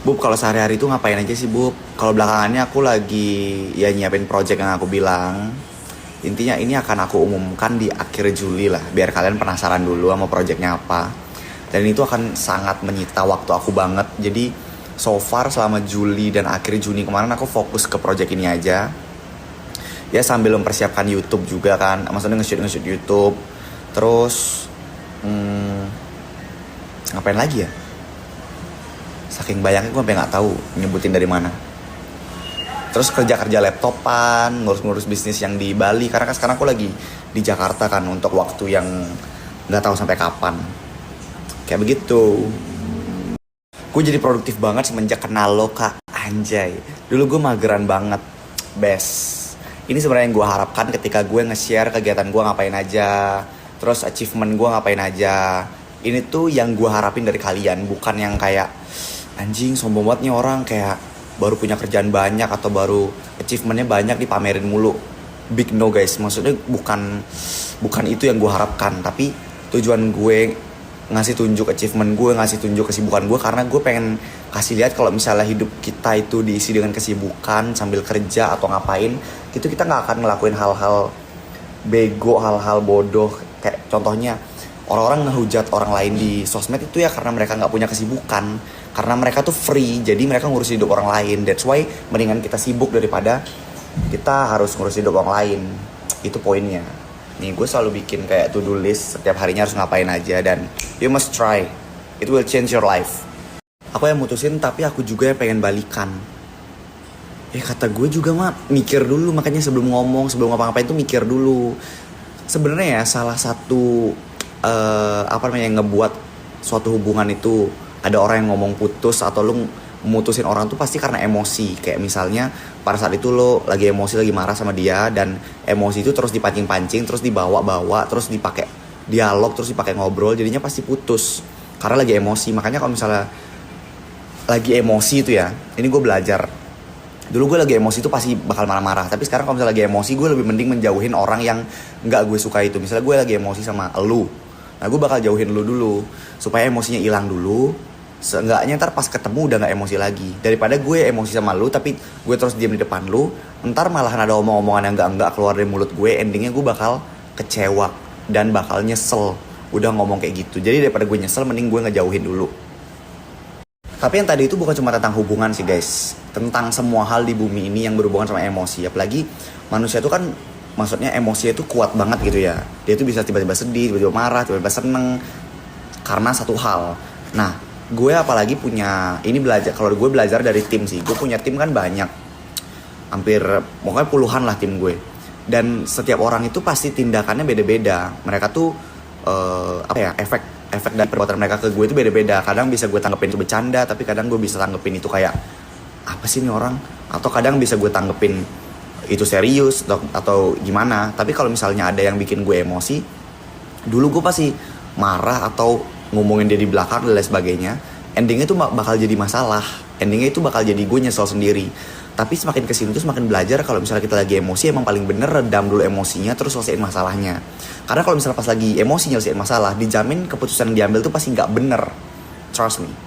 Bub, kalau sehari-hari itu ngapain aja sih, Bub? Kalau belakangannya aku lagi ya nyiapin project yang aku bilang. Intinya ini akan aku umumkan di akhir Juli lah, biar kalian penasaran dulu sama projectnya apa. Dan itu akan sangat menyita waktu aku banget. Jadi so far selama Juli dan akhir Juni kemarin aku fokus ke project ini aja. Ya sambil mempersiapkan YouTube juga kan, maksudnya nge-shoot YouTube. Terus ngapain lagi ya? Saking banyaknya gue sampai nggak tahu nyebutin dari mana. Terus kerja laptopan, ngurus bisnis yang di Bali, karena kan sekarang aku lagi di Jakarta kan untuk waktu yang nggak tahu sampai kapan. Kayak begitu. Gue jadi produktif banget semenjak kenal lo, Kak. Anjay. Dulu gue mageran banget. Best. Ini sebenarnya yang gue harapkan ketika gue nge-share kegiatan gue ngapain aja, terus achievement gue ngapain aja. Ini tuh yang gue harapin dari kalian, bukan yang kayak anjing sombong banget nih orang kayak baru punya kerjaan banyak atau baru achievementnya banyak dipamerin mulu. Big no guys, maksudnya bukan itu yang gue harapkan. Tapi tujuan gue ngasih tunjuk achievement gue, ngasih tunjuk kesibukan gue, karena gue pengen kasih lihat kalau misalnya hidup kita itu diisi dengan kesibukan sambil kerja atau ngapain, itu kita nggak akan ngelakuin hal-hal bego, hal-hal bodoh. Kayak contohnya orang-orang ngehujat orang lain di sosmed itu ya karena mereka nggak punya kesibukan, karena mereka tuh free, jadi mereka ngurus hidup orang lain. That's why mendingan kita sibuk daripada kita harus ngurus hidup orang lain. Itu poinnya. Nih gue selalu bikin kayak to do list, setiap harinya harus ngapain aja, dan you must try, it will change your life. Aku yang mutusin, tapi aku juga yang pengen balikan. Kata gue juga mah mikir dulu, makanya sebelum ngomong, sebelum ngapa-ngapain tuh mikir dulu. Sebenarnya ya salah satu yang ngebuat suatu hubungan itu ada orang yang ngomong putus atau lu mutusin orang tuh pasti karena emosi. Kayak misalnya pada saat itu lo lagi emosi, lagi marah sama dia, dan emosi itu terus dipancing-pancing, terus dibawa-bawa, terus dipakai dialog, terus dipakai ngobrol, jadinya pasti putus karena lagi emosi. Makanya kalau misalnya lagi emosi itu ya, ini gue belajar. Dulu gue lagi emosi itu pasti bakal marah-marah, tapi sekarang kalau misalnya lagi emosi, gue lebih mending menjauhin orang yang nggak gue suka itu. Misalnya gue lagi emosi sama elu, nah gue bakal jauhin lu dulu supaya emosinya hilang dulu. Seenggaknya ntar pas ketemu udah gak emosi lagi, daripada gue emosi sama lu tapi gue terus diam di depan lu, ntar malahan ada omong-omongan yang enggak keluar dari mulut gue, endingnya gue bakal kecewa dan bakal nyesel udah ngomong kayak gitu. Jadi daripada gue nyesel, mending gue ngejauhin dulu. Tapi yang tadi itu bukan cuma tentang hubungan sih guys, tentang semua hal di bumi ini yang berhubungan sama emosi. Apalagi manusia itu kan, maksudnya emosinya itu kuat banget gitu ya. Dia tuh bisa tiba-tiba sedih, tiba-tiba marah, tiba-tiba seneng karena satu hal. Nah, gue apalagi punya, ini belajar, kalau gue belajar dari tim sih. Gue punya tim kan banyak, hampir pokoknya puluhan lah tim gue. Dan setiap orang itu pasti tindakannya beda-beda. Mereka tuh efek dari perbuatan mereka ke gue itu beda-beda. Kadang bisa gue tanggepin itu bercanda, tapi kadang gue bisa tanggepin itu kayak apa sih nih orang, atau kadang bisa gue tanggepin itu serius atau gimana. Tapi kalau misalnya ada yang bikin gue emosi, dulu gue pasti marah atau ngomongin dia di belakang dan lain sebagainya. Endingnya itu bakal jadi masalah, endingnya itu bakal jadi gue nyesel sendiri. Tapi semakin kesini tuh semakin belajar kalau misalnya kita lagi emosi, emang paling bener redam dulu emosinya, terus selesaiin masalahnya. Karena kalau misalnya pas lagi emosi nyelesain masalah, dijamin keputusan yang diambil tuh pasti gak bener. Trust me.